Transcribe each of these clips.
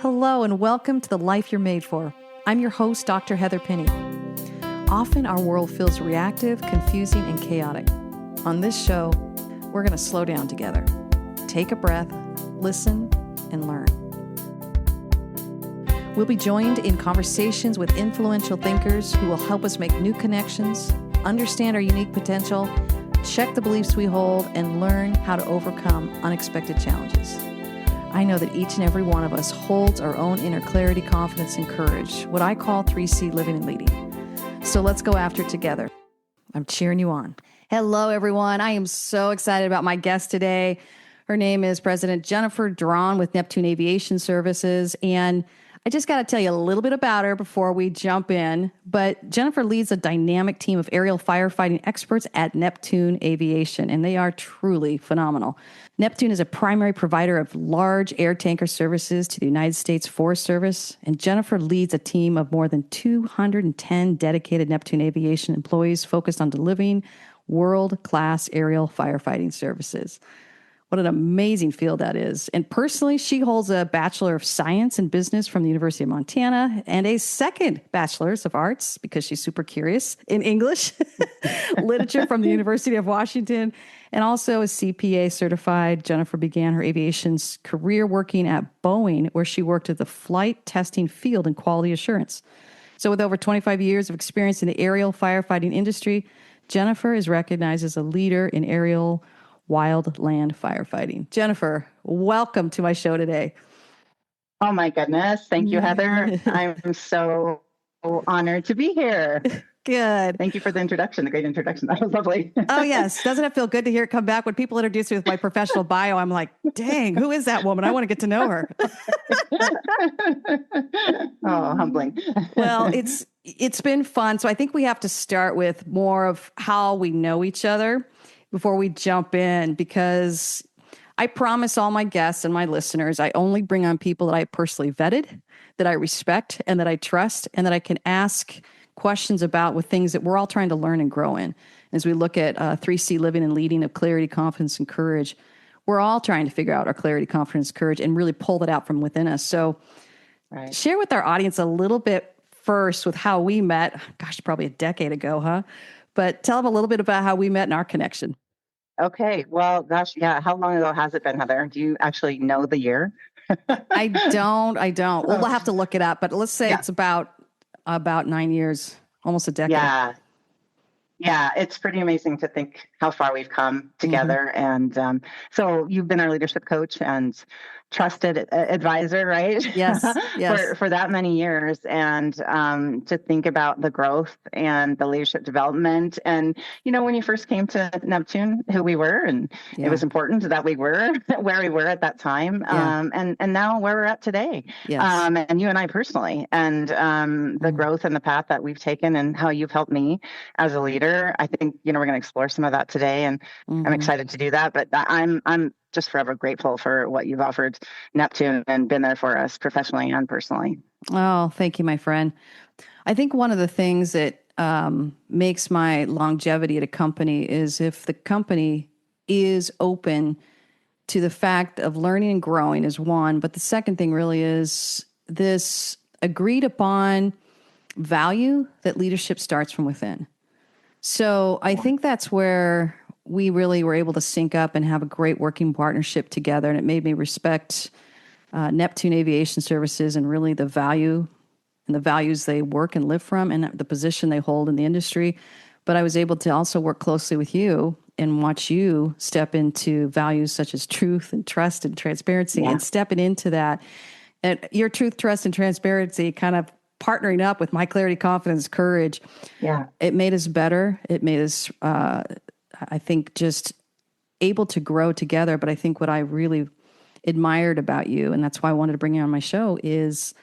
Hello and welcome to The Life You're Made For. I'm your host, Dr. Heather Pinney. Often our world feels reactive, confusing, and chaotic. On this show, we're going to slow down together. Take a breath, listen, and learn. We'll be joined in conversations with influential thinkers who will help us make new connections, understand our unique potential, check the beliefs we hold, and learn how to overcome unexpected challenges. I know that each and every one of us holds our own inner clarity, confidence, and courage, what I call 3C living and leading. So let's go after it together. I'm cheering you on. Hello, everyone. I am so excited about my guest today. Her name is President Jennifer Draughon with Neptune Aviation Services, and I just got to tell you a little bit about her before we jump in, but Jennifer leads a dynamic team of aerial firefighting experts at Neptune Aviation, and they are truly phenomenal. Neptune is a primary provider of large air tanker services to the United States Forest Service, and Jennifer leads a team of more than 210 dedicated Neptune Aviation employees focused on delivering world-class aerial firefighting services. What an amazing field that is. And personally, she holds a Bachelor of Science in Business from the University of Montana and a second Bachelor's of Arts, because she's super curious, in English literature from the University of Washington, and also a CPA certified. Jennifer began her aviation career working at Boeing, where she worked at the flight testing field and quality assurance. So with over 25 years of experience in the aerial firefighting industry, Jennifer is recognized as a leader in aerial wildland firefighting. Jennifer, welcome to my show today. Oh my goodness. Thank you, Heather. I'm so honored to be here. Good. Thank you for the introduction, the great introduction. That was lovely. Oh, yes. Doesn't it feel good to hear it come back? When people introduce me with my professional bio, I'm like, dang, who is that woman? I want to get to know her. Oh, humbling. Well, it's been fun. So I think we have to start with more of how we know each other before we jump in, because I promise all my guests and my listeners, I only bring on people that I personally vetted, that I respect, and that I trust, and that I can ask questions about with things that we're all trying to learn and grow in. As we look at 3C living and leading of clarity, confidence, and courage, we're all trying to figure out our clarity, confidence, courage, and really pull that out from within us. So share with our audience a little bit first with how we met. Gosh, probably a decade ago, huh? But tell them a little bit about how we met and our connection. Okay. Well, gosh, yeah. How long ago has it been, Heather? Do you actually know the year? I don't. Well, we'll have to look it up, but let's say it's about 9 years, almost a decade. Yeah, it's pretty amazing to think how far we've come together. Mm-hmm. And so you've been our leadership coach and trusted advisor, right? Yes. for that many years, and to think about the growth and the leadership development. And, you know, when you first came to Neptune, who we were, and it was important that we were where we were at that time. And now where we're at today. Yes. And you and I personally, and the growth and the path that we've taken and how you've helped me as a leader. I think, you know, we're going to explore some of that today, and I'm excited to do that. But I'm just forever grateful for what you've offered Neptune and been there for us professionally and personally. Oh, thank you, my friend. I think one of the things that makes my longevity at a company is if the company is open to the fact of learning and growing is one, but the second thing really is this agreed upon value that leadership starts from within. So I think that's where we really were able to sync up and have a great working partnership together. And it made me respect Neptune Aviation Services and really the value and the values they work and live from and the position they hold in the industry. But I was able to also work closely with you and watch you step into values such as truth and trust and transparency and stepping into that. And your truth, trust, and transparency kind of partnering up with my clarity, confidence, courage. Yeah. It made us better. It made us I think just able to grow together. But I think what I really admired about you, and that's why I wanted to bring you on my show, is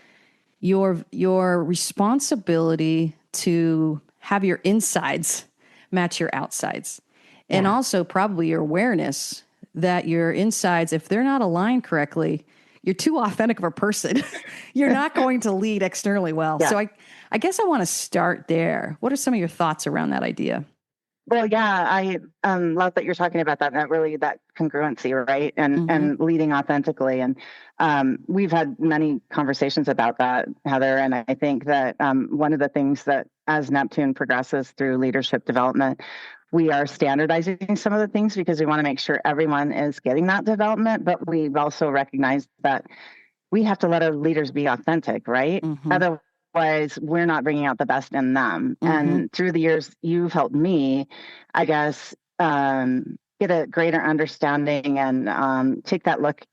your responsibility to have your insides match your outsides. Yeah. And also probably your awareness that your insides, if they're not aligned correctly, you're too authentic of a person. You're not going to lead externally well. Yeah. So I guess I want to start there. What are some of your thoughts around that idea? Well, yeah, I love that you're talking about that. That really, that congruency, right? And leading authentically. And we've had many conversations about that, Heather. And I think that one of the things that as Neptune progresses through leadership development, we are standardizing some of the things because we want to make sure everyone is getting that development. But we've also recognized that we have to let our leaders be authentic, right? Otherwise, we're not bringing out the best in them. And through the years, you've helped me, I guess, get a greater understanding and take that look,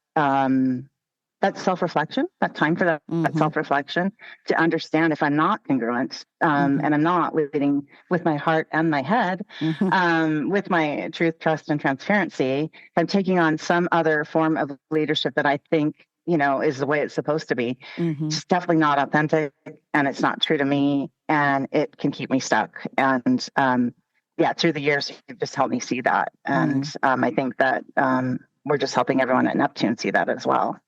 that self-reflection, that time for that self-reflection to understand if I'm not congruent and I'm not leading with my heart and my head, with my truth, trust, and transparency. I'm taking on some other form of leadership that I think is the way it's supposed to be. It's definitely not authentic and it's not true to me and it can keep me stuck. And through the years, you've just helped me see that. And I think that we're just helping everyone at Neptune see that as well.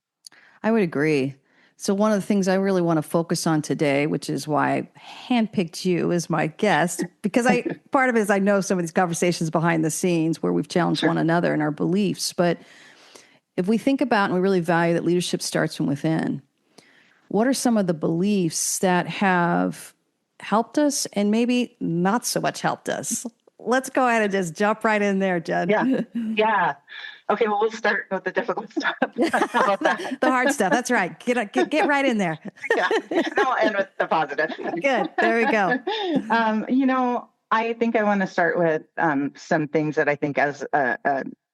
I would agree. So one of the things I really want to focus on today, which is why I handpicked you as my guest, because part of it is I know some of these conversations behind the scenes where we've challenged one another in our beliefs, but if we think about and we really value that leadership starts from within, what are some of the beliefs that have helped us and maybe not so much helped us? Let's go ahead and just jump right in there, Jen. Yeah. Okay, well, we'll start with the difficult stuff. How about that? The hard stuff. That's right. Get right in there. Yeah. Then we'll end with the positive. Good. There we go. I think I want to start with some things that I think as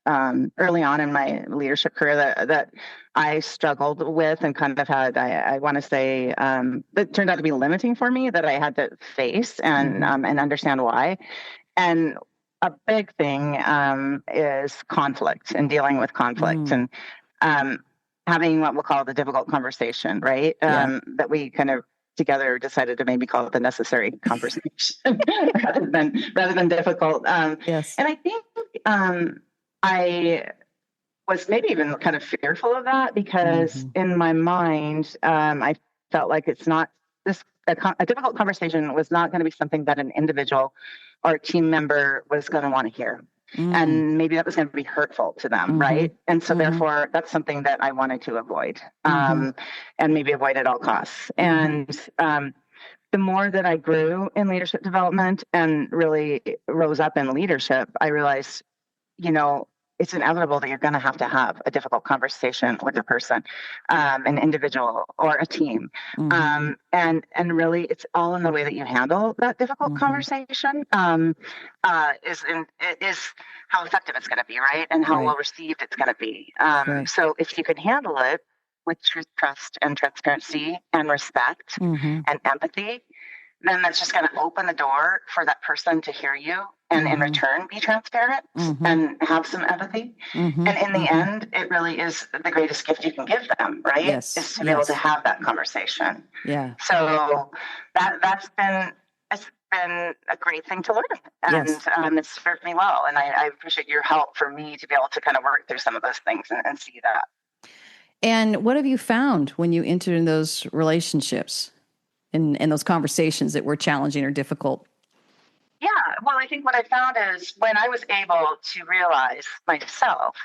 early on in my leadership career that I struggled with and kind of had, I want to say, that turned out to be limiting for me that I had to face and understand why. And a big thing is conflict and dealing with conflict and having what we'll call the difficult conversation, right? That we kind of together decided to maybe call it the necessary conversation rather than difficult. Yes. And I think I was maybe even kind of fearful of that because in my mind, I felt like it's not a difficult conversation was not going to be something that an individual or a team member was going to want to hear. And maybe that was going to be hurtful to them, right? And so therefore, that's something that I wanted to avoid and maybe avoid at all costs. And the more that I grew in leadership development and really rose up in leadership, I realized, it's inevitable that you're going to have a difficult conversation with a person, an individual or a team. And really it's all in the way that you handle that difficult conversation, is how effective it's going to be, right? And how well received it's going to be. So if you can handle it with truth, trust, and transparency and respect and empathy, then that's just going to open the door for that person to hear you and in return be transparent and have some empathy. And in the end, it really is the greatest gift you can give them, right? Yes. Is to be able to have that conversation. Yeah. So it's been a great thing to learn. And it's served me well. And I appreciate your help for me to be able to kind of work through some of those things and see that. And what have you found when you entered in those relationships? In those conversations that were challenging or difficult? Yeah, well, I think what I found is when I was able to realize myself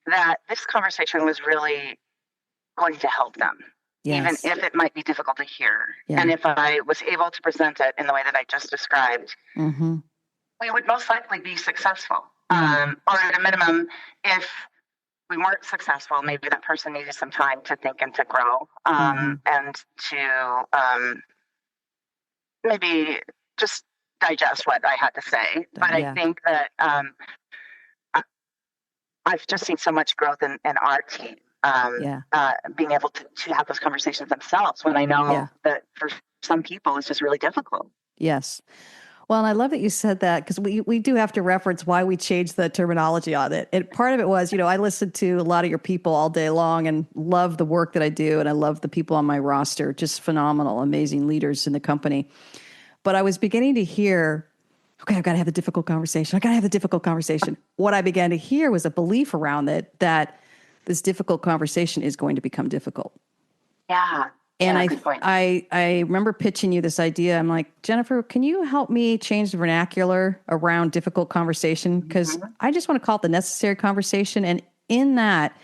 that this conversation was really going to help them, even if it might be difficult to hear. And if I was able to present it in the way that I just described, we would most likely be successful. Or at a minimum, if we weren't successful, maybe that person needed some time to think and to grow and to maybe just digest what I had to say. But I think that I've just seen so much growth in our team being able to have those conversations themselves when I know that for some people it's just really difficult. Yes. Well, and I love that you said that because we do have to reference why we changed the terminology on it. And part of it was, I listened to a lot of your people all day long and love the work that I do. And I love the people on my roster, just phenomenal, amazing leaders in the company. But I was beginning to hear, okay, I've got to have the difficult conversation. What I began to hear was a belief around it that this difficult conversation is going to become difficult. Yeah. And Good point. I remember pitching you this idea. I'm like, Jennifer, can you help me change the vernacular around difficult conversation? Because I just want to call it the necessary conversation. And in that,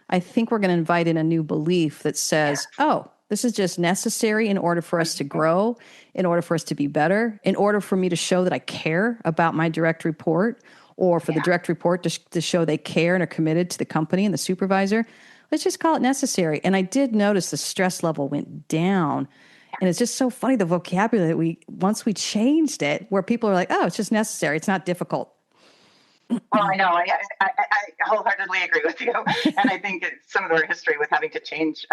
I think we're going to invite in a new belief that says, oh, this is just necessary in order for us to grow, in order for us to be better, in order for me to show that I care about my direct report, or for the direct report to show they care and are committed to the company and the supervisor. Let's just call it necessary. And I did notice the stress level went down. And it's just so funny, the vocabulary that once we changed it, where people are like, oh, it's just necessary. It's not difficult. Well, I know. I wholeheartedly agree with you. And I think it's some of our history with having to change.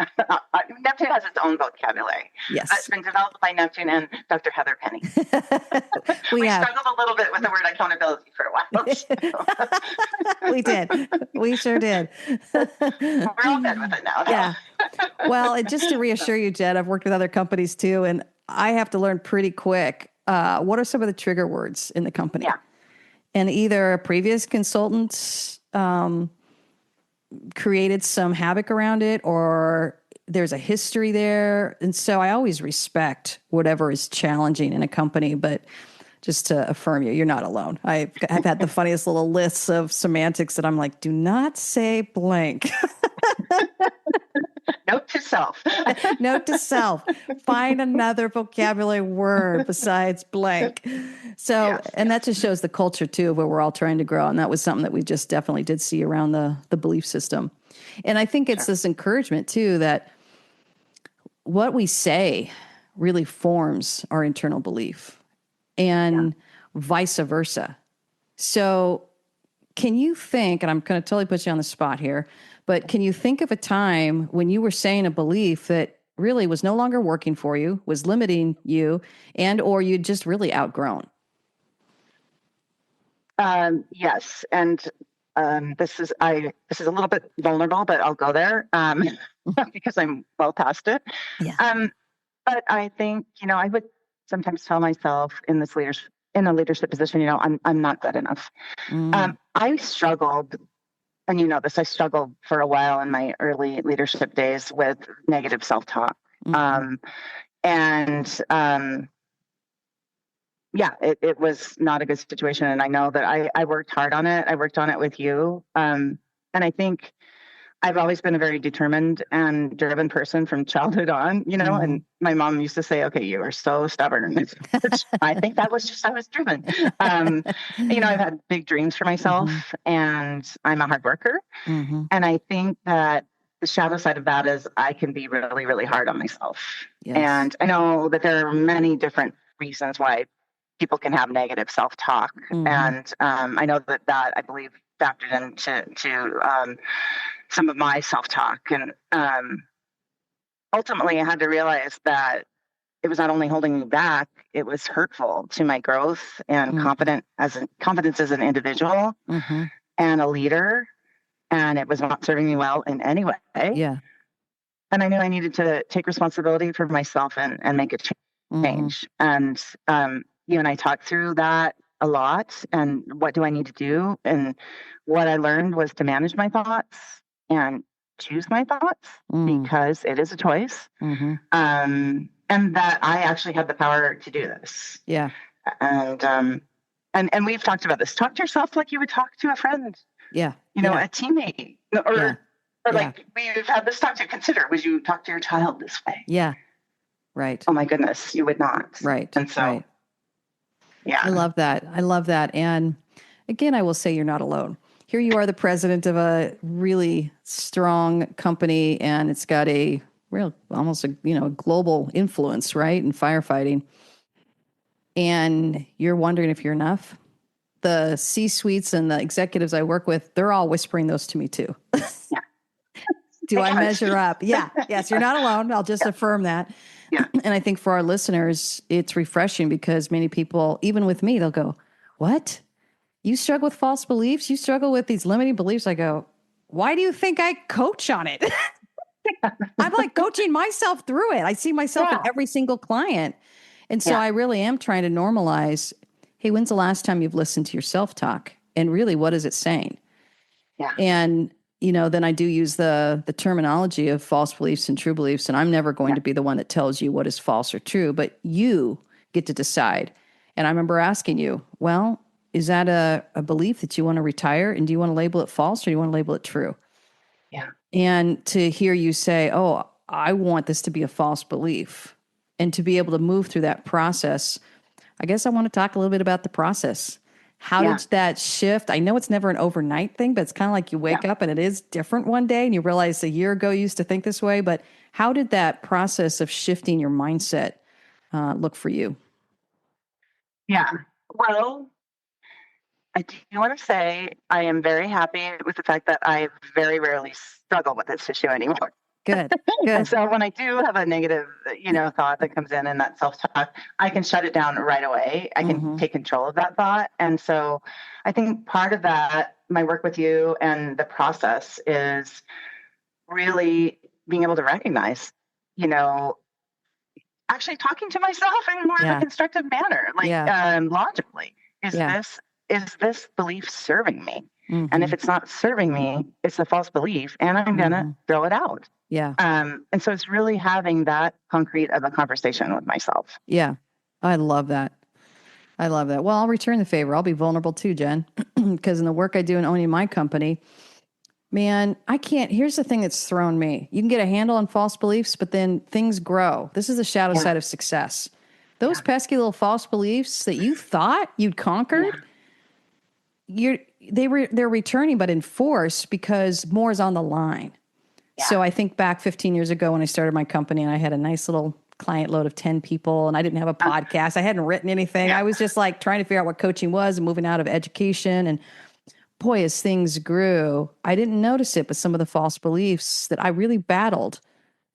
Neptune has its own vocabulary. Yes. It's been developed by Neptune and Dr. Heather Penny. We struggled a little bit with the word accountability for a while. So. We did. We sure did. We're all good with it now. Yeah. Well, and just to reassure you, Jen, I've worked with other companies too, and I have to learn pretty quick. What are some of the trigger words in the company? Yeah. And either a previous consultant created some havoc around it, or there's a history there. And so I always respect whatever is challenging in a company, but just to affirm you're not alone. I've had the funniest little lists of semantics that I'm like, do not say blank. Note to self. Note to self. Find another vocabulary word besides blank. So, and that just shows the culture too, of where we're all trying to grow. And that was something that we just definitely did see around the belief system. And I think it's this encouragement too, that what we say really forms our internal belief, and vice versa. So can you think, and I'm going to totally put you on the spot here, but can you think of a time when you were saying a belief that really was no longer working for you, was limiting you, and or you'd just really outgrown? Yes. And this is a little bit vulnerable, but I'll go there because I'm well past it. Yeah. But I think, I would sometimes tell myself in a leadership position, I'm not good enough. I struggled, and I struggled for a while in my early leadership days with negative self-talk. It was not a good situation. And I know that I worked hard on it. I worked on it with you. And I think I've always been a very determined and driven person from childhood on, and my mom used to say, okay, you are so stubborn. I think that was just, I was driven. I've had big dreams for myself, and I'm a hard worker. And I think that the shadow side of that is I can be really, really hard on myself. Yes. And I know that there are many different reasons why people can have negative self-talk. And I know that I believe factored into some of my self-talk. And ultimately I had to realize that it was not only holding me back, it was hurtful to my growth and confidence as an individual and a leader. And it was not serving me well in any way. Yeah. And I knew I needed to take responsibility for myself and make a change. And you and I talked through that a lot, and what do I need to do? And what I learned was to manage my thoughts and choose my thoughts, because it is a choice. And that I actually had the power to do this. Yeah. And we've talked about this. Talk to yourself like you would talk to a friend. Yeah. A teammate. Or like we've had this talk to consider. Would you talk to your child this way? Yeah. Right. Oh my goodness, you would not. Right. And so yeah. I love that. And again, I will say you're not alone. Here you are, the president of a really strong company, and it's got almost a global influence, right, in firefighting. And you're wondering if you're enough. The C-suites and the executives I work with, they're all whispering those to me too. Yeah. Do I measure up? Yeah. Yes, you're not alone. I'll just affirm that. Yeah. And I think for our listeners, it's refreshing, because many people, even with me, they'll go, what? You struggle with false beliefs? You struggle with these limiting beliefs? I go, why do you think I coach on it? I'm like coaching myself through it. I see myself in every single client. And so I really am trying to normalize, hey, when's the last time you've listened to your self-talk? And really, what is it saying? Yeah. And, then I do use the terminology of false beliefs and true beliefs, and I'm never going to be the one that tells you what is false or true, but you get to decide. And I remember asking you, well, is that a belief that you want to retire? And do you want to label it false or do you want to label it true? Yeah. And to hear you say, oh, I want this to be a false belief, and to be able to move through that process, I guess I want to talk a little bit about the process. How did that shift? I know it's never an overnight thing, but it's kind of like you wake up and it is different one day and you realize a year ago you used to think this way. But how did that process of shifting your mindset look for you? Yeah. Well, I do want to say I am very happy with the fact that I very rarely struggle with this issue anymore. Good. And so when I do have a negative, thought that comes in and that self-talk, I can shut it down right away. I can take control of that thought. And so I think part of that, my work with you and the process, is really being able to recognize, actually talking to myself in more of a constructive manner, logically. Is this belief serving me? And if it's not serving me, it's a false belief, and I'm gonna throw it out. Yeah. And so it's really having that concrete of a conversation with myself. Yeah. I love that. Well, I'll return the favor. I'll be vulnerable too, Jen, because in the work I do in owning my company, man, here's the thing that's thrown me. You can get a handle on false beliefs, but then things grow. This is the shadow side of success. Those pesky little false beliefs that you thought you'd conquered, they're returning, but in force, because more is on the line. Yeah. So I think back 15 years ago when I started my company and I had a nice little client load of 10 people and I didn't have a podcast. I hadn't written anything. I was just like trying to figure out what coaching was and moving out of education. And boy, as things grew, I didn't notice it, but some of the false beliefs that I really battled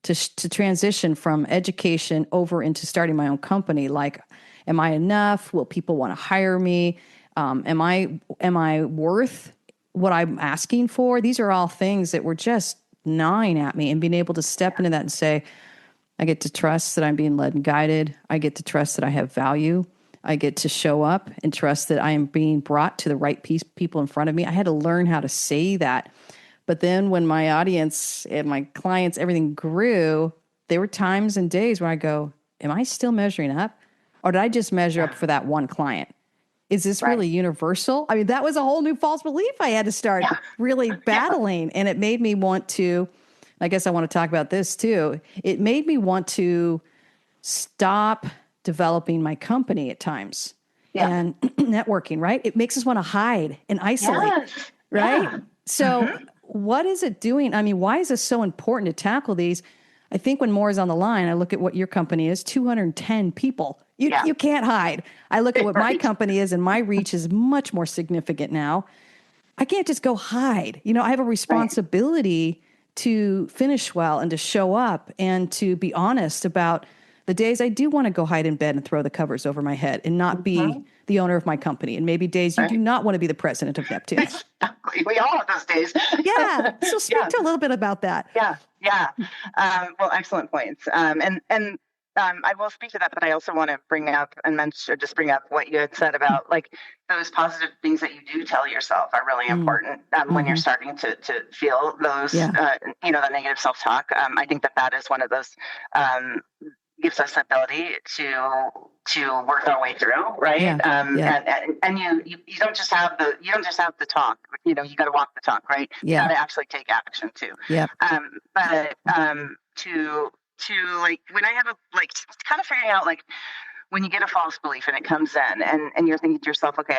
to transition from education over into starting my own company. Like, am I enough? Will people want to hire me? Am I worth what I'm asking for? These are all things that were just gnawing at me, and being able to step into that and say, I get to trust that I'm being led and guided. I get to trust that I have value. I get to show up and trust that I am being brought to the right people in front of me. I had to learn how to say that. But then when my audience and my clients, everything grew, there were times and days where I go, am I still measuring up? Or did I just measure up for that one client? Is this really universal? I mean, that was a whole new false belief I had to start really battling. And it made me want to, I guess I want to talk about this too. It made me want to stop developing my company at times and networking, right? It makes us want to hide and isolate, right? Yeah. So what is it doing? I mean, why is this so important to tackle these? I think when more is on the line, I look at what your company is, 210 people. You can't hide. I look at what my company is, and my reach is much more significant now. I can't just go hide. I have a responsibility to finish well and to show up and to be honest about the days I do want to go hide in bed and throw the covers over my head and not be the owner of my company. And maybe days you do not want to be the president of Neptune. Exactly. We all have those days. So speak to a little bit about that. Well, excellent points. I will speak to that, but I also want to bring up what you had said about like those positive things that you do tell yourself are really important when you're starting to feel those, the negative self-talk. I think that is one of those gives us the ability to work our way through, right? And you don't just have the talk. You got to walk the talk, right? You got to actually take action too. To like when I have kind of figuring out like when you get a false belief and it comes in and you're thinking to yourself, okay,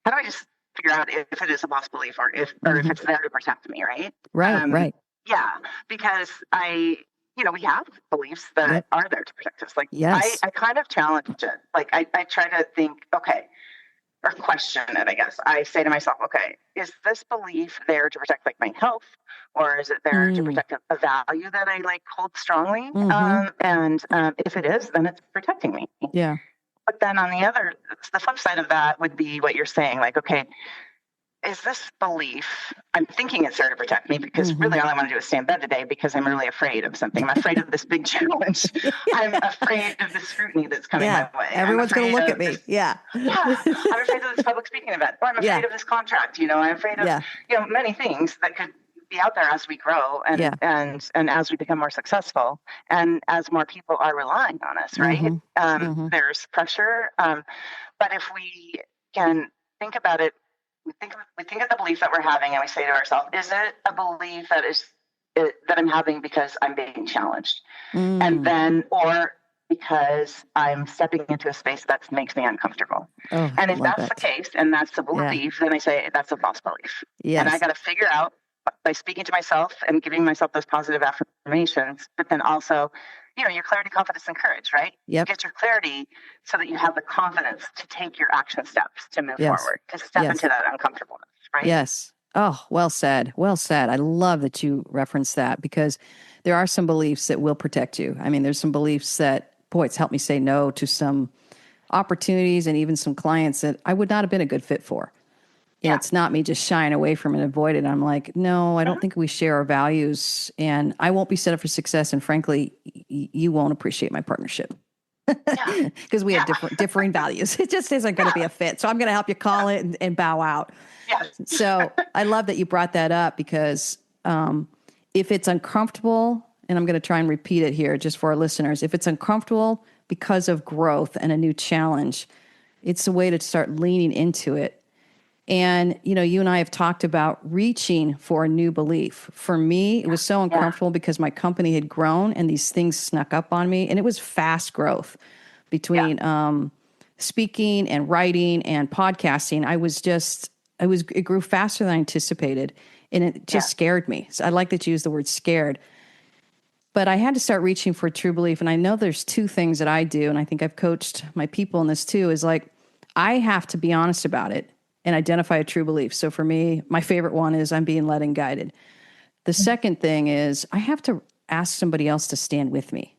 how do I just figure out if it is a false belief or if it's there to protect me, right? Right. Yeah, because we have beliefs that are there to protect us. Like I kind of challenge it. Like I try to think, okay, or question it, I guess. I say to myself, okay, is this belief there to protect like my health, or is it there to protect a value that I like hold strongly? And if it is, then it's protecting me. Yeah. But then the flip side of that would be what you're saying, like, okay, is this belief, I'm thinking it's there to protect me because really all I want to do is stay in bed today because I'm really afraid of something. I'm afraid of this big challenge. I'm afraid of the scrutiny that's coming my way. Everyone's going to look at me. I'm afraid of this public speaking event, or I'm afraid of this contract. I'm afraid of, many things that could be out there as we grow and Yeah. and as we become more successful and as more people are relying on us, right? There's pressure. But if we can think about it, we think of the belief that we're having and we say to ourselves, is it a belief that I'm having because I'm being challenged? And then, or because I'm stepping into a space that makes me uncomfortable. Oh, And if love that's it. the case, and that's the belief, then I say that's a false belief. Yes. And I got to figure out by speaking to myself and giving myself those positive affirmations, but then also, your clarity, confidence, and courage, right? Yep. Get your clarity so that you have the confidence to take your action steps to move forward, to step into that uncomfortableness, right? Yes. Oh, well said. Well said. I love that you referenced that because there are some beliefs that will protect you. I mean, there's some beliefs that, boy, it's helped me say no to some opportunities and even some clients that I would not have been a good fit for. And it's not me just shying away from it and avoiding it. I'm like, no, I don't think we share our values and I won't be set up for success. And frankly, you won't appreciate my partnership because we have differing values. It just isn't going to be a fit. So I'm going to help you call it and bow out. So I love that you brought that up because if it's uncomfortable, and I'm going to try and repeat it here just for our listeners, if it's uncomfortable because of growth and a new challenge, it's a way to start leaning into it. And, you and I have talked about reaching for a new belief. For me, it was so uncomfortable because my company had grown and these things snuck up on me. And it was fast growth between speaking and writing and podcasting. It grew faster than I anticipated. And it just scared me. So I like that you use the word scared. But I had to start reaching for true belief. And I know there's two things that I do. And I think I've coached my people in this too, is like, I have to be honest about it and identify a true belief. So for me, my favorite one is I'm being led and guided. The second thing is I have to ask somebody else to stand with me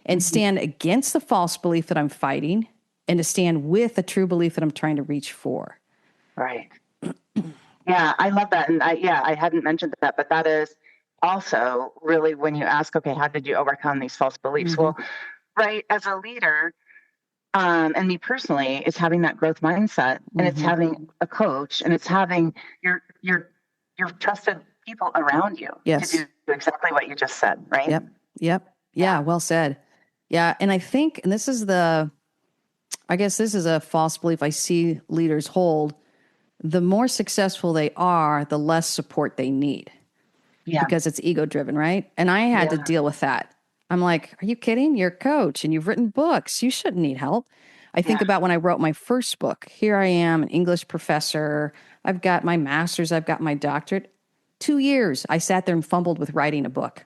and stand against the false belief that I'm fighting and to stand with a true belief that I'm trying to reach for. Right. Yeah, I love that. And I hadn't mentioned that, but that is also really when you ask, okay, how did you overcome these false beliefs? Well, right, as a leader, and me personally, it's having that growth mindset, and it's having a coach, and it's having your trusted people around you to do exactly what you just said, right? Yep. Yeah, well said. Yeah, and I think, and this is a false belief I see leaders hold. The more successful they are, the less support they need. Yeah. Because it's ego driven, right? And I had to deal with that. I'm like, are you kidding? You're a coach and you've written books. You shouldn't need help. I think about when I wrote my first book. Here I am, an English professor. I've got my master's. I've got my doctorate. 2 years, I sat there and fumbled with writing a book.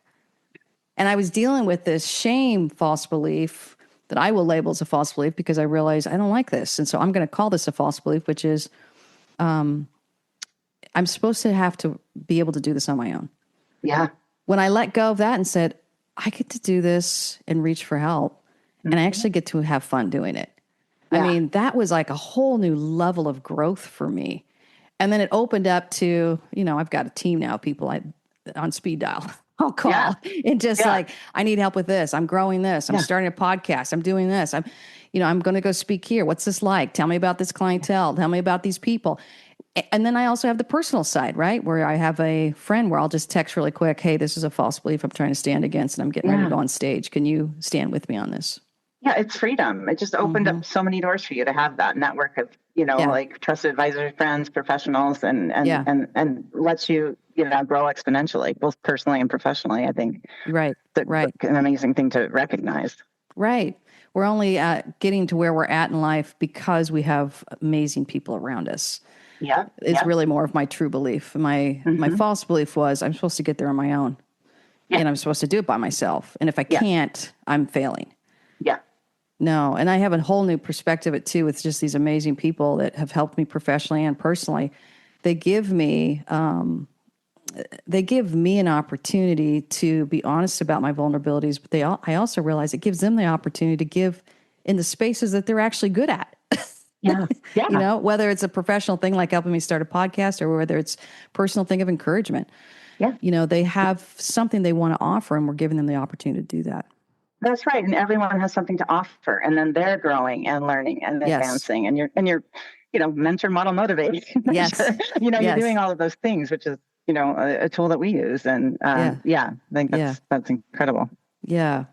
And I was dealing with this shame false belief that I will label as a false belief because I realized I don't like this. And so I'm going to call this a false belief, which is I'm supposed to have to be able to do this on my own. Yeah. When I let go of that and said, I get to do this and reach for help, and I actually get to have fun doing it. Yeah. I mean, that was like a whole new level of growth for me. And then it opened up to, I've got a team now, people on speed dial. I'll call and just like, I need help with this. I'm growing this. I'm starting a podcast. I'm doing this. I'm going to go speak here. What's this like? Tell me about this clientele. Tell me about these people. And then I also have the personal side, right? Where I have a friend where I'll just text really quick, hey, this is a false belief I'm trying to stand against and I'm getting ready to go on stage. Can you stand with me on this? Yeah, it's freedom. It just opened up so many doors for you to have that network of, like trusted advisors, friends, professionals, and lets you, grow exponentially, both personally and professionally, I think. Right. An amazing thing to recognize. Right. We're only getting to where we're at in life because we have amazing people around us. Yeah. It's really more of my true belief. My false belief was I'm supposed to get there on my own. Yeah. And I'm supposed to do it by myself. And if I can't, I'm failing. Yeah. No. And I have a whole new perspective of it too, with just these amazing people that have helped me professionally and personally. They give me an opportunity to be honest about my vulnerabilities, but I also realize it gives them the opportunity to give in the spaces that they're actually good at. Yeah. Whether it's a professional thing like helping me start a podcast or whether it's personal thing of encouragement. Yeah. They have something they want to offer and we're giving them the opportunity to do that. That's right. And everyone has something to offer and then they're growing and learning and advancing and you're mentor, model, motivate. Yes. You're doing all of those things, which is a tool that we use. And I think that's incredible. Yeah.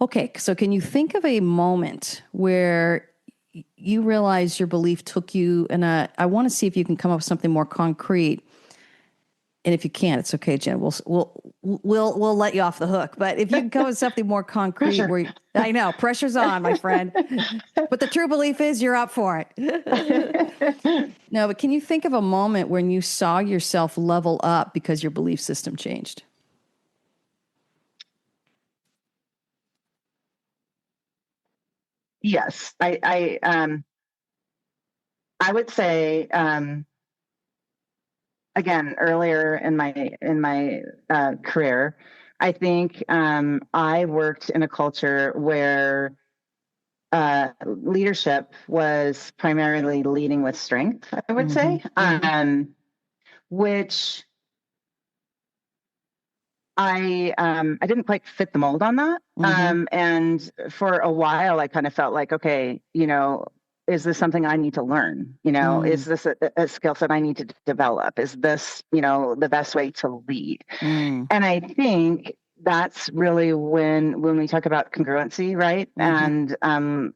Okay. So can you think of a moment where you realize your belief took you, and I want to see if you can come up with something more concrete. And if you can't, it's okay, Jen. We'll let you off the hook. But if you can come up with something more concrete, I know pressure's on, my friend. But the true belief is you're up for it. No, but can you think of a moment when you saw yourself level up because your belief system changed? Yes, I would say, again, earlier in my career, I think I worked in a culture where leadership was primarily leading with strength, I would say, which I didn't quite fit the mold on that. And for a while, I kind of felt like, okay, is this something I need to learn? Is this a skill set I need to develop? Is this, the best way to lead? And I think that's really when we talk about congruency, right? And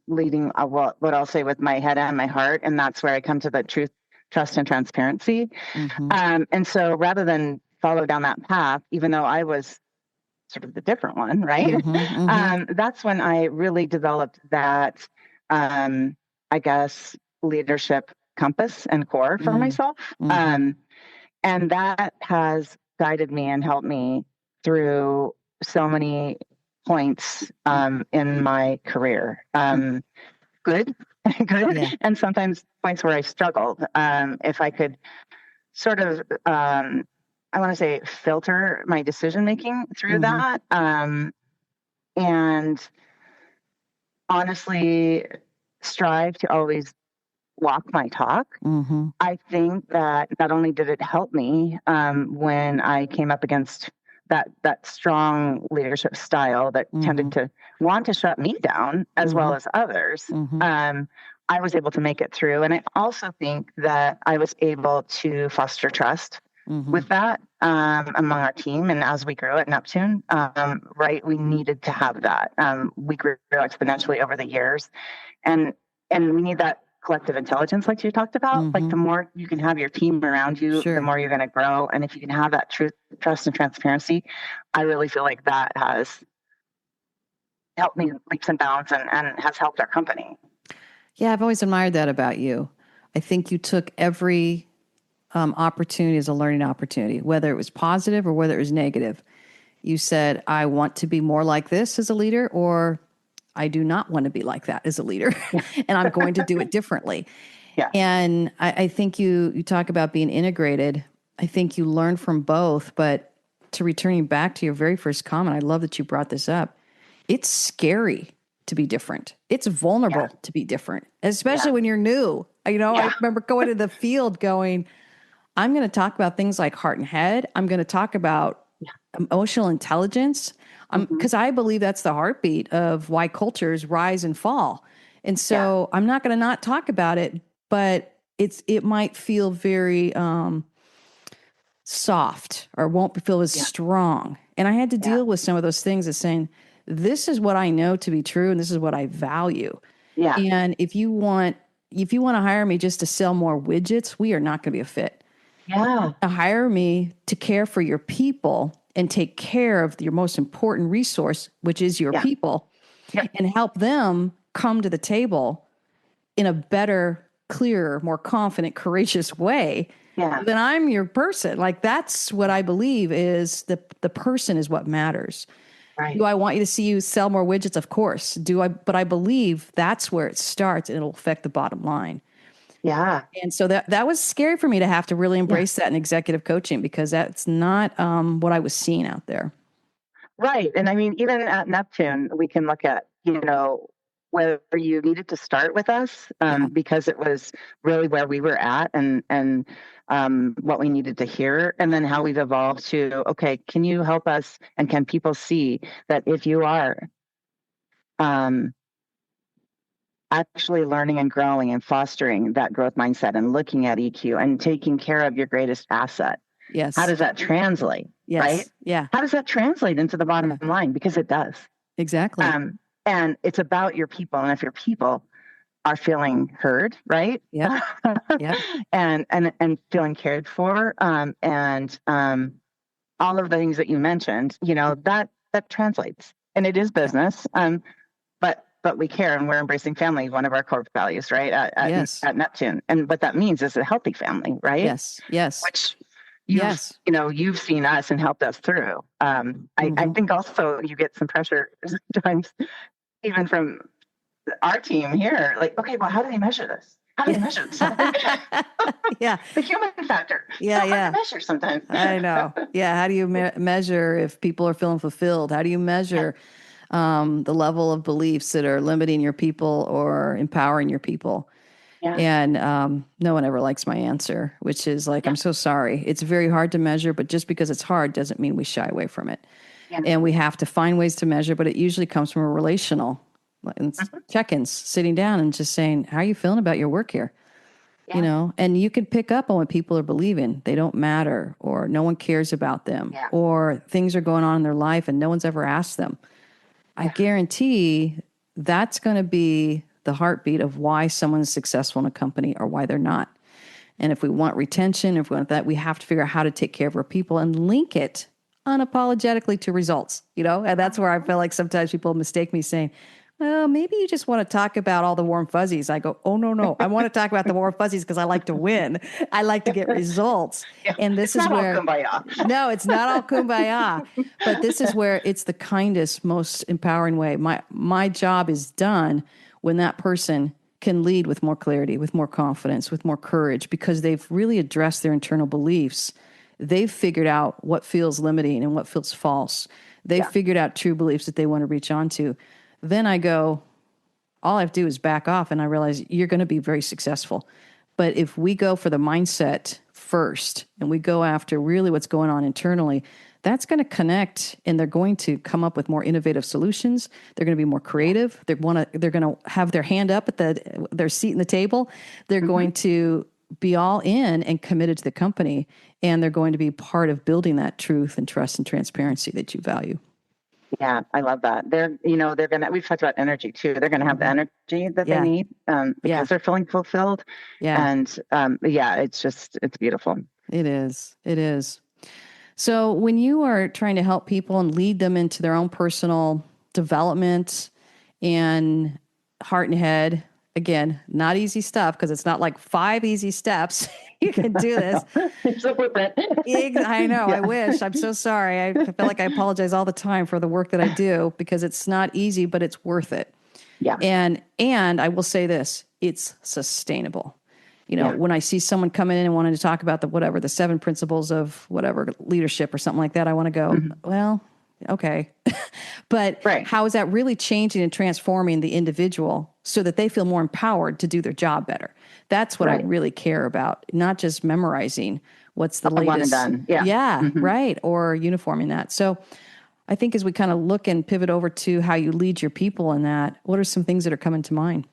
leading what I'll say with my head and my heart. And that's where I come to the truth, trust, and transparency. And so rather than follow down that path, even though I was sort of the different one, right? That's when I really developed that, I guess, leadership compass and core for myself. And that has guided me and helped me through so many points in my career. Good, and sometimes points where I struggled. If I could sort of, I want to say, filter my decision making through that, and honestly strive to always walk my talk. I think that not only did it help me when I came up against that strong leadership style that tended to want to shut me down as well as others, I was able to make it through. And I also think that I was able to foster trust with that among our team. And as we grew at Neptune, right, we needed to have that. We grew exponentially over the years, and we need that collective intelligence, like you talked about. Like the more you can have your team around you, the more you're going to grow. And if you can have that truth, trust, and transparency, I really feel like that has helped me leaps and bounds and has helped our company. Yeah, I've always admired that about you. I think you took every opportunity as a learning opportunity, whether it was positive or whether it was negative. You said, I want to be more like this as a leader, or I do not want to be like that as a leader, and I'm going to do it differently. And I think you talk about being integrated. I think you learn from both, but to returning back to your very first comment, I love that you brought this up. It's scary to be different. It's vulnerable to be different, especially when you're new. I remember going to the field going, I'm going to talk about things like heart and head. I'm going to talk about emotional intelligence, because I believe that's the heartbeat of why cultures rise and fall. And so I'm not going to not talk about it, but it might feel very soft or won't feel as strong. And I had to deal with some of those things as saying, this is what I know to be true, and this is what I value. And if you want to hire me just to sell more widgets, we are not going to be a fit. Hire me to care for your people and take care of your most important resource, which is your people, and help them come to the table in a better, clearer, more confident, courageous way. Then I'm your person. Like, that's what I believe is the person is what matters. Do I want you to see you sell more widgets? Of course. But I believe that's where it starts, and it'll affect the bottom line. And so that was scary for me to have to really embrace that in executive coaching, because that's not what I was seeing out there. Right. And I mean, even at Neptune, we can look at, whether you needed to start with us because it was really where we were at and what we needed to hear, and then how we've evolved to, okay, can you help us, and can people see that if you are actually learning and growing and fostering that growth mindset and looking at EQ and taking care of your greatest asset, Yes. How does that translate? Yes. Right? Yeah. How does that translate into the bottom line? Because it does. Exactly. And it's about your people. And if your people are feeling heard, right? Yeah. Yeah. and feeling cared for, and all of the things that you mentioned, that translates. And it is business. But we care, and we're embracing family, one of our core values, right? At Neptune. And what that means is a healthy family, right? Yes. Which you've seen us and helped us through. I think also you get some pressure sometimes, even from our team here. Like, okay, well, how do they measure this? How do they measure this? Yeah. The human factor. Yeah. So hard to measure sometimes. I know. Yeah. How do you measure if people are feeling fulfilled? How do you measure the level of beliefs that are limiting your people or empowering your people? Yeah. And no one ever likes my answer, which is like, I'm so sorry. It's very hard to measure, but just because it's hard doesn't mean we shy away from it. Yeah. And we have to find ways to measure, but it usually comes from a relational check-ins, sitting down and just saying, how are you feeling about your work here? Yeah. And you can pick up on what people are believing. They don't matter, or no one cares about them, or things are going on in their life and no one's ever asked them. I guarantee that's going to be the heartbeat of why someone's successful in a company or why they're not. And if we want retention, if we want that, we have to figure out how to take care of our people and link it unapologetically to results, And that's where I feel like sometimes people mistake me saying, well, maybe you just want to talk about all the warm fuzzies. I go, oh, no. I want to talk about the warm fuzzies because I like to win. I like to get results. Yeah, and this is where, all kumbaya. No, it's not all kumbaya, but this is where it's the kindest, most empowering way. My job is done when that person can lead with more clarity, with more confidence, with more courage, because they've really addressed their internal beliefs. They've figured out what feels limiting and what feels false. They've figured out true beliefs that they want to reach onto. Then I go, all I have to do is back off, and I realize you're going to be very successful. But if we go for the mindset first and we go after really what's going on internally, that's going to connect, and they're going to come up with more innovative solutions. They're going to be more creative. They're going to have their hand up at their seat in the table. They're going to be all in and committed to the company, and they're going to be part of building that truth and trust and transparency that you value. Yeah, I love that. We've talked about energy too. They're going to have the energy that they need because they're feeling fulfilled. Yeah. And it's beautiful. It is. So when you are trying to help people and lead them into their own personal development and heart and head, again, not easy stuff, because it's not like 5 easy steps. You can do this. It's a blueprint. I know. Yeah. I wish. I'm so sorry. I feel like I apologize all the time for the work that I do, because it's not easy, but it's worth it. Yeah. And I will say this, it's sustainable. When I see someone coming in and wanting to talk about the 7 principles of whatever leadership or something like that, I want to go, well, okay. But how is that really changing and transforming the individual so that they feel more empowered to do their job better? That's what I really care about, not just memorizing what's the latest. One and done. Yeah. Right. Or uniforming that. So I think as we kind of look and pivot over to how you lead your people in that, what are some things that are coming to mind?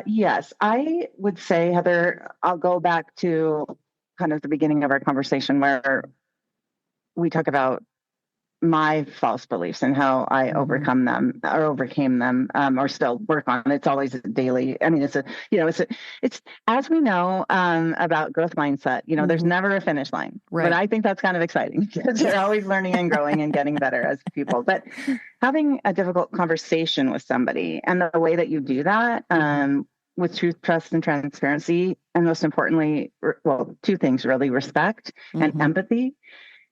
Yes, I would say, Heather, I'll go back to kind of the beginning of our conversation where we talk about my false beliefs and how I overcame them or still work on. It's always a daily. I mean, it's as we know about growth mindset, there's never a finish line, but I think that's kind of exciting because you're always learning and growing and getting better as people. But having a difficult conversation with somebody, and the way that you do that, with truth, trust, and transparency, and most importantly, 2 things really: respect and empathy.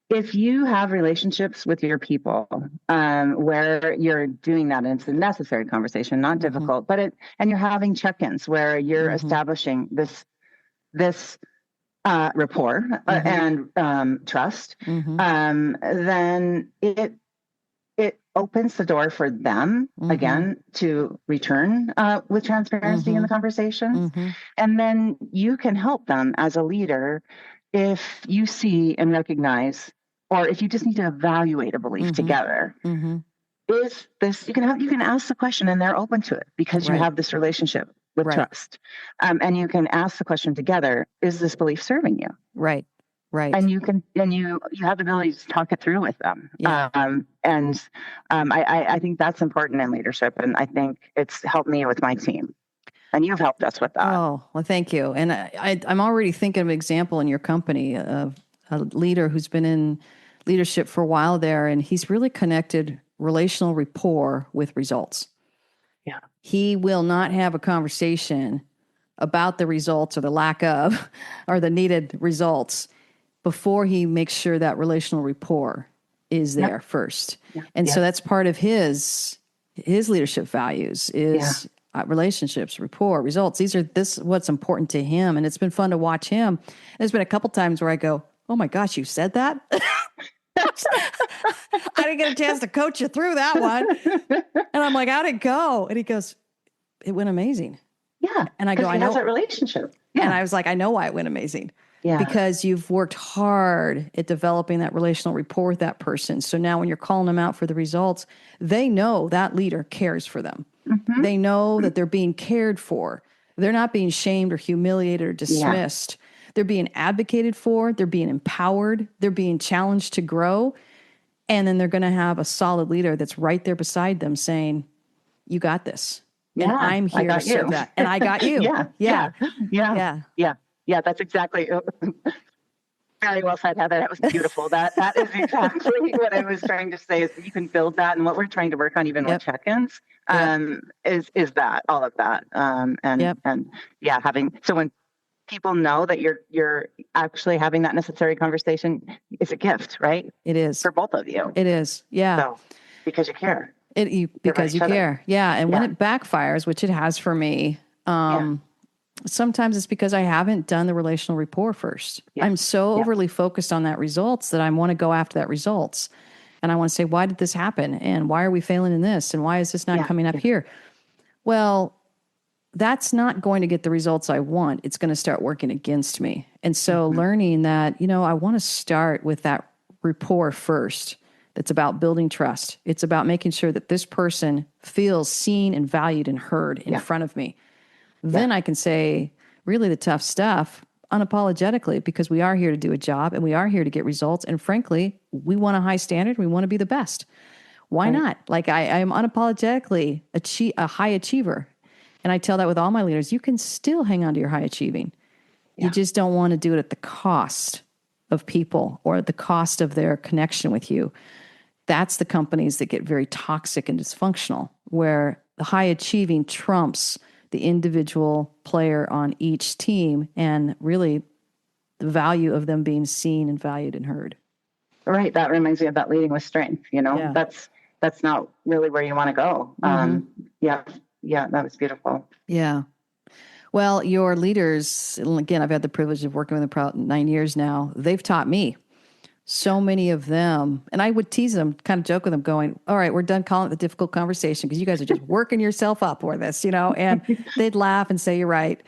If you have relationships with your people where you're doing that, and it's a necessary conversation, not difficult, and you're having check-ins where you're establishing this rapport and trust, then it opens the door for them again to return with transparency in the conversations, and then you can help them as a leader if you see and recognize, or if you just need to evaluate a belief together. Is this, you can ask the question and they're open to it because you have this relationship with Right. trust. And you can ask the question together, is this belief serving you? Right. Right. And you have the ability to talk it through with them. Yeah. I think that's important in leadership. And I think it's helped me with my team. And you've helped us with that. Oh, well, thank you. And I'm already thinking of an example in your company of a leader who's been in leadership for a while there, and he's really connected relational rapport with results. Yeah. He will not have a conversation about the results or the lack of or the needed results before he makes sure that relational rapport is there first. Yeah. And so that's part of his leadership values is relationships, rapport, results. This is what's important to him. And it's been fun to watch him. There's been a couple times where I go, oh my gosh, you said that? I didn't get a chance to coach you through that one. And I'm like, how'd it go? And he goes, it went amazing. Yeah. And I go, I know that relationship. Yeah. And I was like, I know why it went amazing. Yeah. Because you've worked hard at developing that relational rapport with that person. So now when you're calling them out for the results, they know that leader cares for them. Mm-hmm. They know that they're being cared for. They're not being shamed or humiliated or dismissed. Yeah. They're being advocated for. They're being empowered. They're being challenged to grow. And then they're going to have a solid leader that's right there beside them saying, you got this. Yeah, and I'm here to serve that. And I got you. Yeah, that's exactly very well said, Heather. That was beautiful. That is exactly what I was trying to say is you can build that. And what we're trying to work on even with check-ins is that, all of that. So when people know that you're actually having that necessary conversation, it's a gift, right? It is. For both of you. It is. Yeah. So, because you care. Because you care. Yeah. And when it backfires, which it has for me, sometimes it's because I haven't done the relational rapport first. Yeah. I'm so overly focused on that results that I want to go after that results. And I want to say, why did this happen? And why are we failing in this? And why is this not coming up here? Well, that's not going to get the results I want. It's going to start working against me. And so learning that, I want to start with that rapport first. It's about building trust. It's about making sure that this person feels seen and valued and heard in front of me. Then I can say really the tough stuff unapologetically because we are here to do a job and we are here to get results. And frankly, we want a high standard. We want to be the best. Why not? Like I am unapologetically a high achiever. And I tell that with all my leaders, you can still hang on to your high achieving. Yeah. You just don't want to do it at the cost of people or at the cost of their connection with you. That's the companies that get very toxic and dysfunctional, where the high achieving trumps the individual player on each team and really the value of them being seen and valued and heard. Right. That reminds me of that leading with strength. That's not really where you want to go. That was beautiful. Yeah. Well, your leaders, again, I've had the privilege of working with them for about 9 years now. They've taught me. So many of them, and I would tease them, kind of joke with them going, all right, we're done calling it the difficult conversation because you guys are just working yourself up for this, and they'd laugh and say, you're right.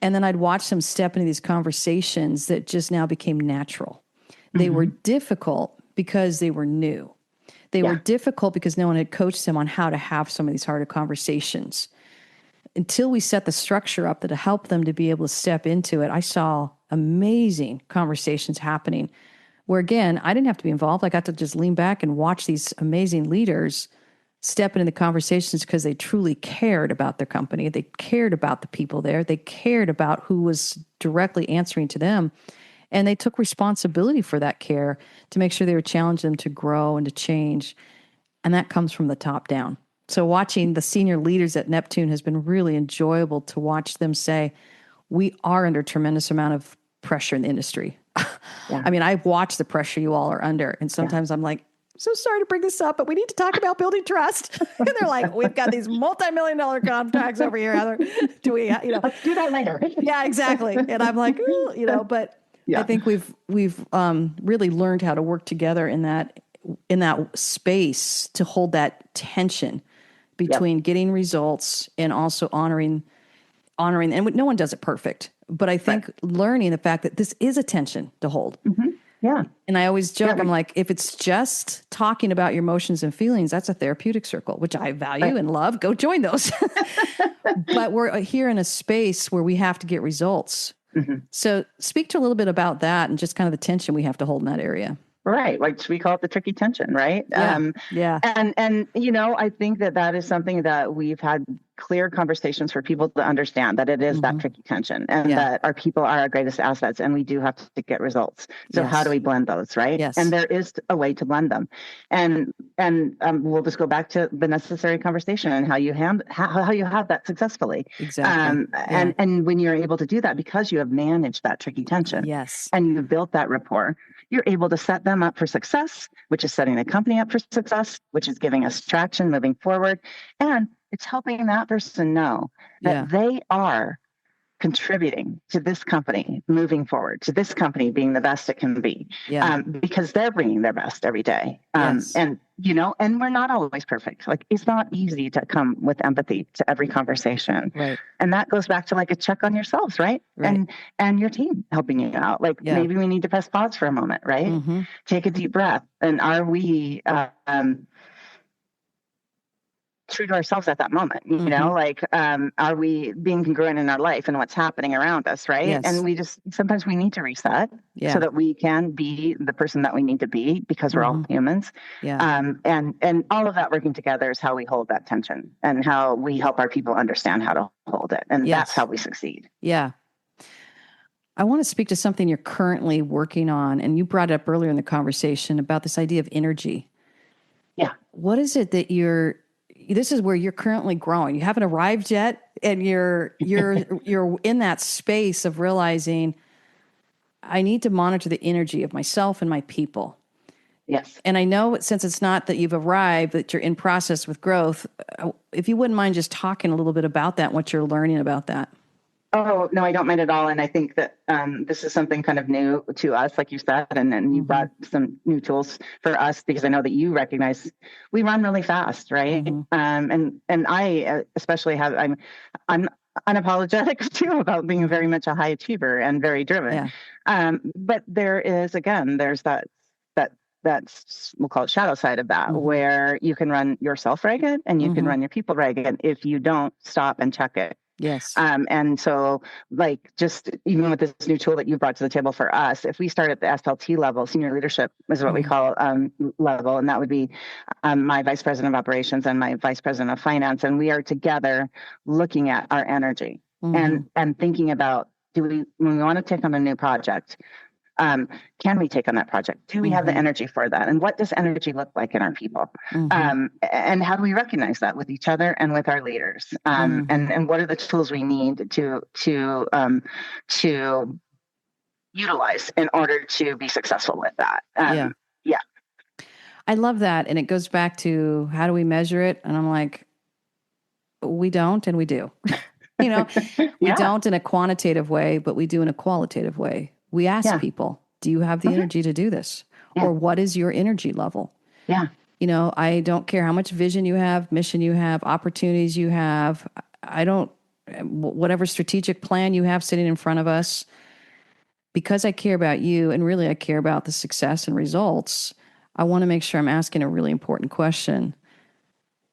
And then I'd watch them step into these conversations that just now became natural. They were difficult because they were new. They were difficult because no one had coached them on how to have some of these harder conversations. Until we set the structure up that helped them to be able to step into it, I saw amazing conversations happening where, again, I didn't have to be involved. I got to just lean back and watch these amazing leaders step into the conversations because they truly cared about their company. They cared about the people there. They cared about who was directly answering to them. And they took responsibility for that care to make sure they would challenge them to grow and to change. And that comes from the top down. So watching the senior leaders at Neptune has been really enjoyable to watch them say, we are under a tremendous amount of pressure in the industry. I mean, I've watched the pressure you all are under. And sometimes I'm like, so sorry to bring this up, but we need to talk about building trust. And they're like, we've got these multi-million-dollar contracts over here, Heather. Do we, Let's do that later. Yeah, exactly. And I'm like, but I think we've really learned how to work together in that space to hold that tension between getting results and also honoring, and no one does it perfect. But I think learning the fact that this is a tension to hold. Yeah. And I always joke, Yeah. I'm like, if it's just talking about your emotions and feelings, that's a therapeutic circle, which I value and love. Go join those. But we're here in a space where we have to get results. Mm-hmm. So speak to a little bit about that and just kind of the tension we have to hold in that area. Right. Like we call it the tricky tension, right? Yeah. And, I think that is something that we've had clear conversations for people to understand, that it is that tricky tension, and that our people are our greatest assets, and we do have to get results. So how do we blend those, right? Yes. And there is a way to blend them. And we'll just go back to the necessary conversation and how you have that successfully. Exactly. And when you're able to do that, because you have managed that tricky tension, yes, and you've built that rapport, you're able to set them up for success, which is setting the company up for success, which is giving us traction moving forward. And it's helping that person know that they are contributing to this company moving forward, to this company being the best it can be, because they're bringing their best every day. And we're not always perfect. Like, it's not easy to come with empathy to every conversation. Right. And that goes back to like a check on yourselves, right? And your team helping you out. Like maybe we need to press pause for a moment, right? Mm-hmm. Take a deep breath. And are we, true to ourselves at that moment, are we being congruent in our life and what's happening around us, right? Yes. And sometimes we need to reset so that we can be the person that we need to be, because we're all humans. And all of that working together is how we hold that tension, and how we help our people understand how to hold it. And that's how we succeed. Yeah. I want to speak to something you're currently working on, and you brought it up earlier in the conversation about this idea of energy. Yeah. What is it that this is where you're currently growing? You haven't arrived yet, and you're in that space of realizing I need to monitor the energy of myself and my people. Yes. And I know, since it's not that you've arrived, that you're in process with growth. If you wouldn't mind just talking a little bit about that, what you're learning about that. Oh, no, I don't mind at all. And I think that this is something kind of new to us, like you said, and then you brought some new tools for us, because I know that you recognize we run really fast, right? And I especially I'm unapologetic too about being very much a high achiever and very driven. But there's that's we'll call it shadow side of that, where you can run yourself ragged and you can run your people ragged if you don't stop and check it. Yes. And so, like, just even with this new tool that you brought to the table for us, if we start at the SLT level, senior leadership is what we call level, and that would be my vice president of operations and my vice president of finance, and we are together looking at our energy and thinking about, when we want to take on a new project, can we take on that project? Do we have the energy for that? And what does energy look like in our people? And how do we recognize that with each other and with our leaders? And what are the tools we need to utilize in order to be successful with that? I love that. And it goes back to, how do we measure it? And I'm like, we don't, and we do. We don't in a quantitative way, but we do in a qualitative way. We ask people, do you have the energy to do this? Or what is your energy level? Yeah. I don't care how much vision you have, mission you have, opportunities you have. Whatever strategic plan you have sitting in front of us, because I care about you, and really I care about the success and results, I want to make sure I'm asking a really important question.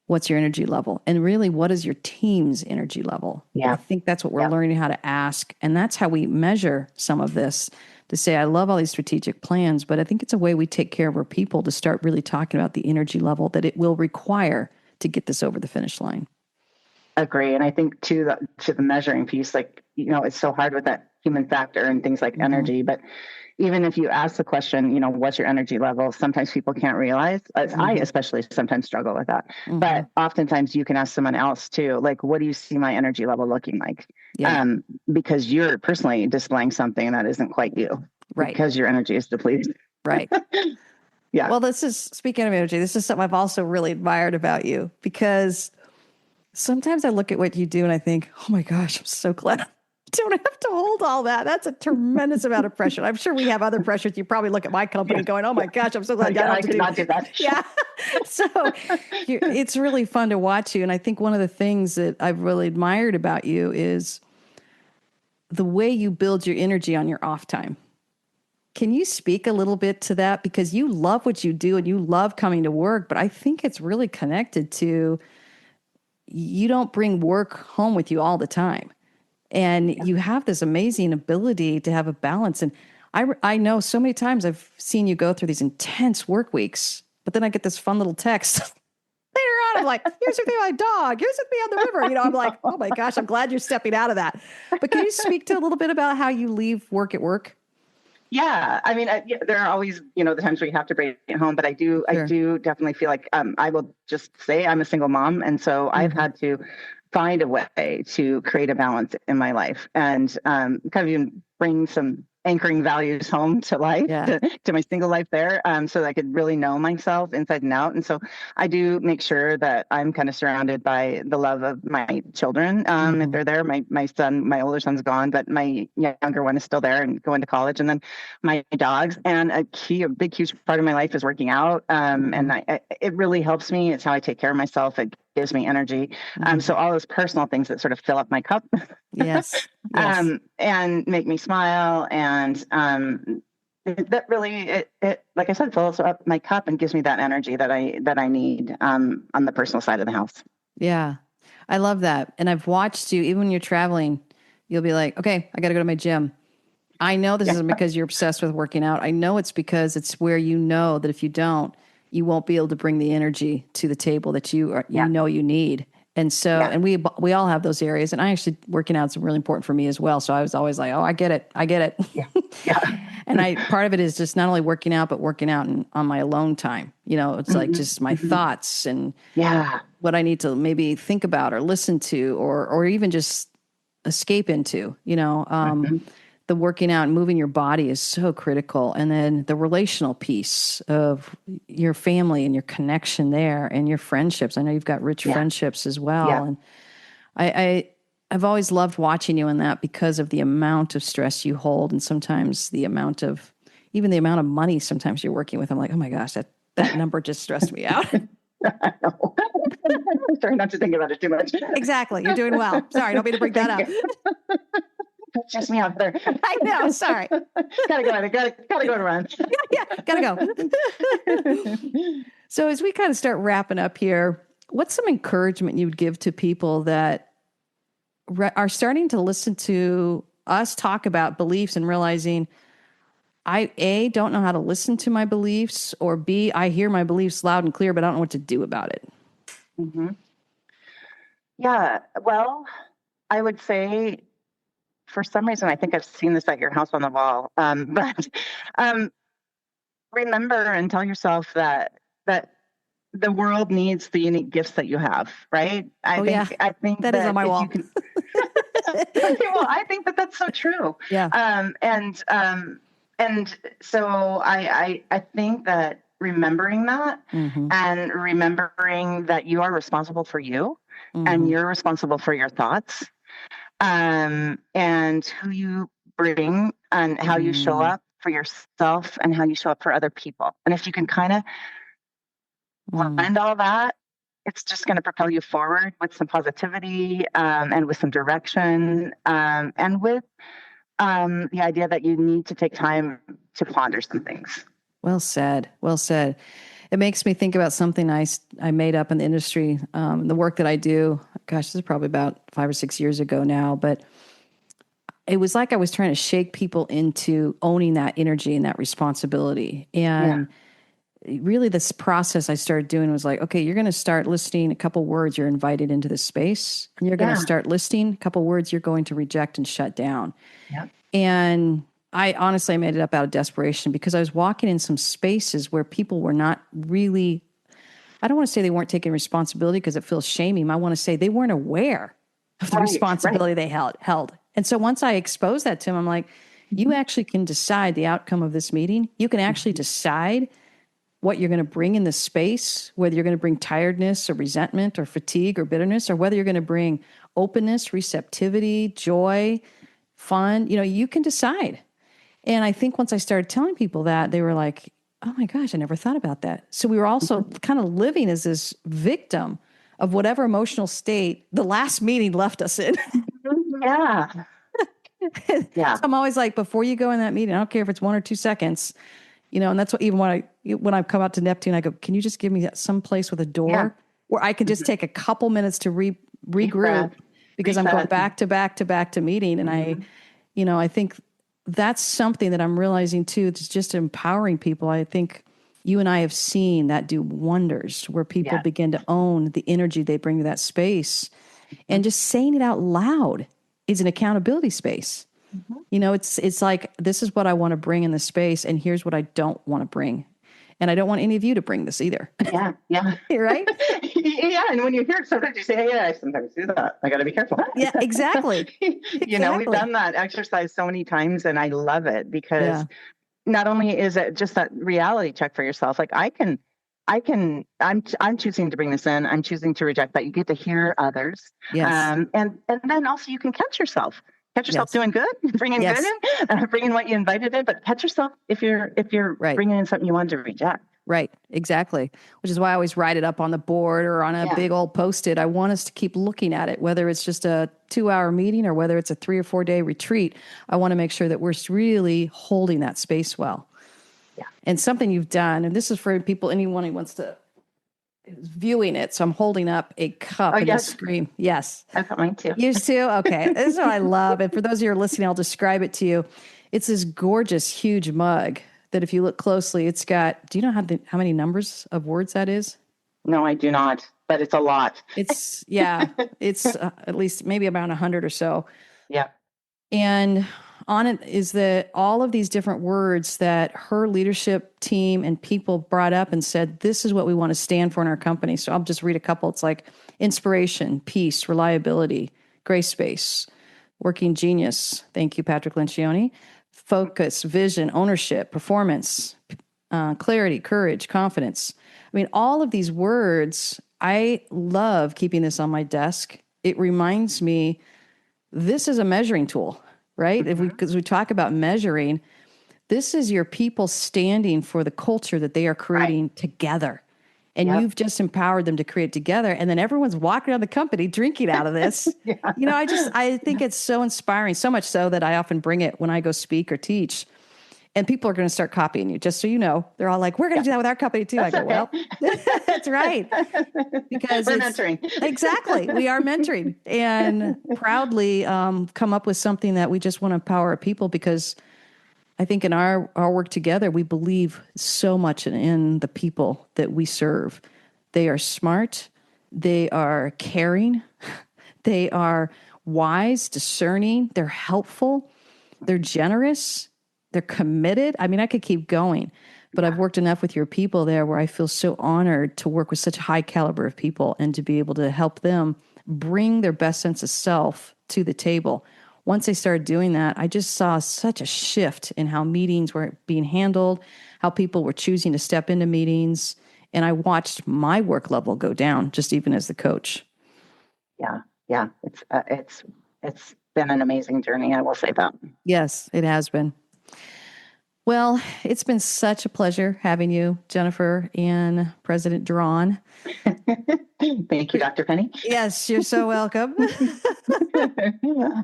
What's your energy level? And really, what is your team's energy level? Yeah. I think that's what we're learning how to ask. And that's how we measure some of this, to say, I love all these strategic plans, but I think it's a way we take care of our people to start really talking about the energy level that it will require to get this over the finish line. Agree. And I think to the measuring piece, like, it's so hard with that human factor and things like energy, but even if you ask the question, what's your energy level? Sometimes people can't realize. I especially sometimes struggle with that. But oftentimes you can ask someone else too, like, what do you see my energy level looking like? Because you're personally displaying something that isn't quite you. Right. Because your energy is depleted. Right. Well, speaking of energy, this is something I've also really admired about you, because sometimes I look at what you do and I think, oh my gosh, I'm so glad don't have to hold all that. That's a tremendous amount of pressure. I'm sure we have other pressures. You probably look at my company going, oh my gosh, I'm so glad I could not do that. Yeah. So it's really fun to watch you. And I think one of the things that I've really admired about you is the way you build your energy on your off time. Can you speak a little bit to that? Because you love what you do and you love coming to work, but I think it's really connected to you don't bring work home with you all the time. And you have this amazing ability to have a balance. And I know so many times I've seen you go through these intense work weeks, but then I get this fun little text later on. I'm like, here's with me, my dog. Here's with me on the river. I'm like, oh my gosh, I'm glad you're stepping out of that. But can you speak to a little bit about how you leave work at work? Yeah, I mean, there are always, the times where you have to bring it home, but I do definitely feel like I will just say I'm a single mom, and so I've had to find a way to create a balance in my life, and kind of even bring some anchoring values home to life, to my single life there, so that I could really know myself inside and out. And so I do make sure that I'm kind of surrounded by the love of my children. If they're there, my older son's gone, but my younger one is still there and going to college. And then my dogs, and a big, huge part of my life is working out. And it really helps me. It's how I take care of myself. It gives me energy. So all those personal things that sort of fill up my cup. Yes. And make me smile. And that really, it like I said, fills up my cup and gives me that energy that I need on the personal side of the house. Yeah, I love that. And I've watched you, even when you're traveling, you'll be like, okay, I got to go to my gym. I know this isn't because you're obsessed with working out. I know it's because it's where you know that if you don't, you won't be able to bring the energy to the table that you know you need. And so, and we all have those areas. And I actually, working out is really important for me as well. So I was always like, oh, I get it. Yeah. And part of it is just not only working out, but working out on my alone time. It's like just my thoughts and what I need to maybe think about or listen to, or even just escape into, the working out and moving your body is so critical. And then the relational piece of your family and your connection there and your friendships. I know you've got rich friendships as well. Yeah. And I've always loved watching you in that because of the amount of stress you hold. And sometimes the amount of money sometimes you're working with. I'm like, oh my gosh, that number just stressed me out. I know. Sorry not to think about it too much. Exactly. You're doing well. Sorry. Don't mean to bring that up. Just me out there. I know. Sorry. Gotta go to run. Gotta go. So as we kind of start wrapping up here, what's some encouragement you would give to people that are starting to listen to us talk about beliefs and realizing I don't know how to listen to my beliefs, or B, I hear my beliefs loud and clear, but I don't know what to do about it? Mm-hmm. Yeah. Well, I would say, for some reason, I think I've seen this at your house on the wall. But remember and tell yourself that the world needs the unique gifts that you have, right? I think that is on my wall. Well, I think that's so true. Yeah. And so I think that remembering that and remembering that you are responsible for you and you're responsible for your thoughts. And who you bring and how you show up for yourself and how you show up for other people. And if you can kind of blend all that, it's just going to propel you forward with some positivity and with some direction and with the idea that you need to take time to ponder some things. Well said. Well said. It makes me think about something I made up in the industry, the work that I do. Gosh, this is probably about 5 or 6 years ago now, but it was like I was trying to shake people into owning that energy and that responsibility. And really this process I started doing was like, okay, you're going to start listing a couple words you're invited into this space, and you're going to start listing a couple words you're going to reject and shut down. Yeah. And I honestly made it up out of desperation because I was walking in some spaces where people were not really, I don't want to say they weren't taking responsibility because it feels shaming. I want to say they weren't aware of the responsibility they held. And so once I exposed that to them, I'm like, you actually can decide the outcome of this meeting. You can actually decide what you're going to bring in this space, whether you're going to bring tiredness or resentment or fatigue or bitterness, or whether you're going to bring openness, receptivity, joy, fun. You can decide. And I think once I started telling people that, they were like, oh my gosh, I never thought about that. So we were also kind of living as this victim of whatever emotional state the last meeting left us in. Yeah. Yeah. So I'm always like, before you go in that meeting, I don't care if it's 1 or 2 seconds, and that's what, even when I come out to Neptune, I go, can you just give me some place with a door where I can just take a couple minutes to regroup, because I'm going back to back to back to meeting. And I think that's something that I'm realizing too. It's just empowering people. I think you and I have seen that do wonders, where people begin to own the energy they bring to that space, and just saying it out loud is an accountability space. It's like, this is what I want to bring in the space, and here's what I don't want to bring. And I don't want any of you to bring this either. Yeah. Yeah. Right? Yeah. And when you hear it, sometimes you say, hey, I sometimes do that. I got to be careful. Yeah, exactly. We've done that exercise so many times, and I love it, because not only is it just that reality check for yourself, like I'm choosing to bring this in. I'm choosing to reject that. You get to hear others. Yes. And then also you can catch yourself. Catch yourself doing good, bringing good in, bringing what you invited in, but catch yourself if you're bringing in something you wanted to reject. Right, exactly. Which is why I always write it up on the board or on a big old Post-it. I want us to keep looking at it, whether it's just a 2-hour meeting or whether it's a 3 or 4 day retreat. I want to make sure that we're really holding that space well. Yeah. And something you've done, and this is for anyone who wants to is viewing it. So I'm holding up a cup in the screen. Yes. I've got mine too. You too? Okay. This is what I love. And for those of you who are listening, I'll describe it to you. It's this gorgeous, huge mug that if you look closely, it's got, do you know how many numbers of words that is? No, I do not, but it's a lot. It's at least maybe about 100 or so. Yeah. And on it is all of these different words that her leadership team and people brought up and said, this is what we want to stand for in our company. So I'll just read a couple. It's like inspiration, peace, reliability, grace space, working genius. Thank you, Patrick Lencioni. Focus, vision, ownership, performance, clarity, courage, confidence. I mean, all of these words, I love keeping this on my desk. It reminds me, this is a measuring tool, right? Mm-hmm. Because we talk about measuring, this is your people standing for the culture that they are creating together. And you've just empowered them to create together. And then everyone's walking around the company drinking out of this. I think it's so inspiring, so much so that I often bring it when I go speak or teach. And people are going to start copying you, just so you know. They're all like, we're going to do that with our company too. That's well, that's right. Because we're mentoring. Exactly. We are mentoring and proudly come up with something that we just want to empower our people, because I think in our work together, we believe so much in the people that we serve. They are smart. They are caring. They are wise, discerning. They're helpful. They're generous. They're committed. I mean, I could keep going, but I've worked enough with your people there where I feel so honored to work with such a high caliber of people and to be able to help them bring their best sense of self to the table. Once they started doing that, I just saw such a shift in how meetings were being handled, how people were choosing to step into meetings. And I watched my work level go down, just even as the coach. Yeah. It's been an amazing journey. I will say that. Yes, it has been. Well, it's been such a pleasure having you, Jennifer, and President Draughon. Thank you, Dr. Penny. Yes, you're so welcome.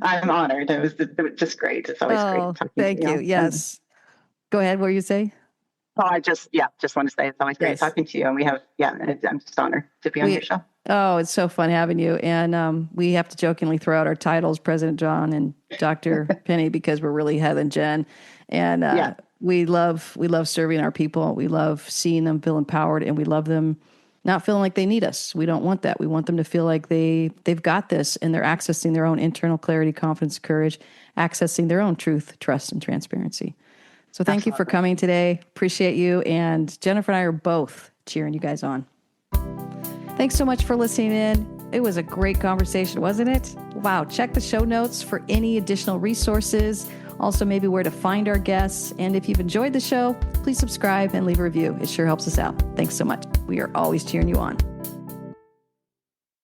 I'm honored. It was just great. It's always great talking thank to you. Thank you. Yes. Go ahead. What were you saying? Oh, I just want to say it's always great talking to you. And we have, I'm just honored to be on your show. Oh, it's so fun having you. And we have to jokingly throw out our titles, President John and Dr. Penny, because we're really Heather and Jen. And we love serving our people. We love seeing them feel empowered, and we love them not feeling like they need us. We don't want that. We want them to feel like they've got this, and they're accessing their own internal clarity, confidence, courage, accessing their own truth, trust, and transparency. So thank you for coming today. Appreciate you. And Jennifer and I are both cheering you guys on. Thanks so much for listening in. It was a great conversation, wasn't it? Wow. Check the show notes for any additional resources. Also, maybe where to find our guests. And if you've enjoyed the show, please subscribe and leave a review. It sure helps us out. Thanks so much. We are always cheering you on.